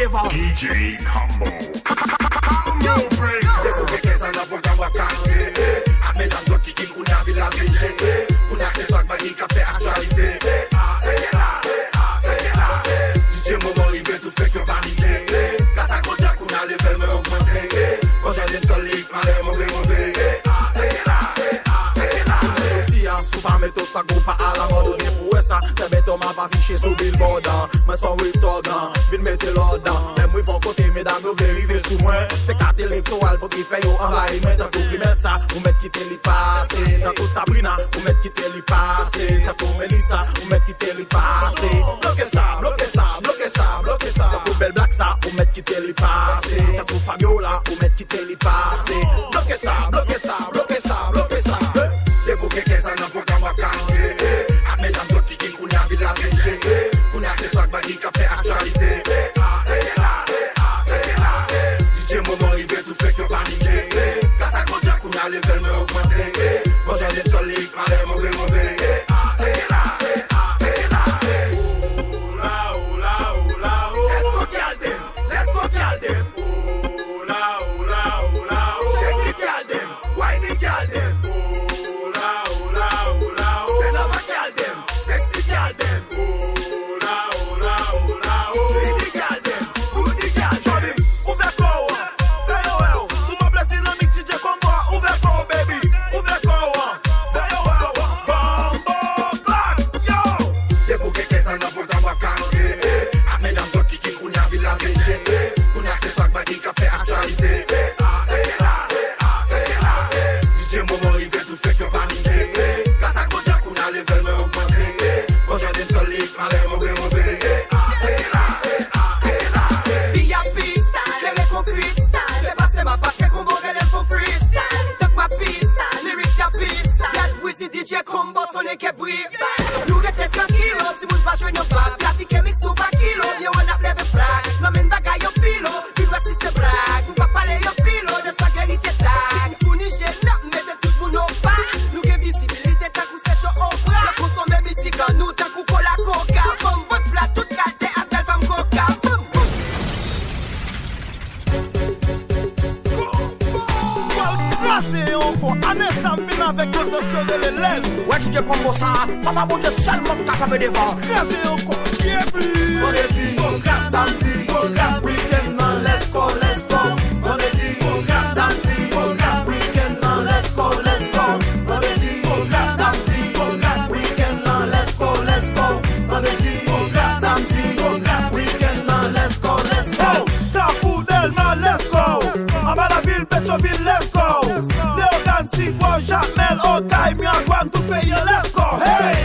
devant. DJ Combo. Depo que ça n'a pas qu'à vacances. A mesdames autres qui qu'on a vu la BG. On a ces soirs qui a fait actualité. DJ moment il veut tout fait que paniquer. Grâce à Kodia qu'on a level me augmenter. Quand j'ai des solides, malais mauvais. Souvent mettre ça go pas à la mode. Pour ça, t'es bête on m'a pas fiché sous billboard. Mais sans whip dog, vite mettre l'ordre. Même oui vont côté mesdames nous vérifier sous moi. C'est carte électorale pour qui fait yo envahissement. Tant qu'on met ça, on met quitter les passés. Tant qu'on Sabrina, on met quitter les passés. Tant qu'on Melissa, on met quitter les passés. Bloquez ça. Tant qu'on Belle Black ça, on met quitter les passés. Tant qu'on Fabiola, on met quitter les passés. Bloquez ça. Depo que ça n'a pas qu'à vacances. A mesdames autres qui qu'on a vu la BG. On a ces soirs qui a fait actualité. DJ moment il veut tout fait que paniquer. Grâce à Kodia qu'on a level me augmenter. Quand j'ai des solides, malais mauvais. Let's go, girl them. Shake it, girl them. Wine it, girl them. DJ Combo sonne que brille. Nous restons tranquilles, si vous ne pas jouer nos bagues. Trafiquer mix tout par kilo, bien on a levé flag. L'homme bagaille au filo, puis voici c'est blague. Nous pas parler au filo, de soi guéri qui tag. Pour Niger, mettez tout pour nos pas. Nous gain visibilité, tant qu'on c'est chaud au bras. Consommer musique en nous, tant qu'on cola coca. Comme votre plat, toute qualité, à tel femme coca. Grâce encore, année Sampin avec le dossier de l'élève. Ouais, DJ Combo ça, papa bon Dieu seulement capable de vendre. Grâce encore, qui est plus. Vendredi, samedi, week-end, let's go. Vendredi, samedi, week-end, let's go. Vendredi, samedi, week-end, let's go. Vendredi, samedi, week-end, let's go. Carrefour Delma, let's go. En bas la ville, Pétionville, let's go. Léogan, Sigua, Jamel, Otaï, Mianguan, tout pays, let's go. Hey!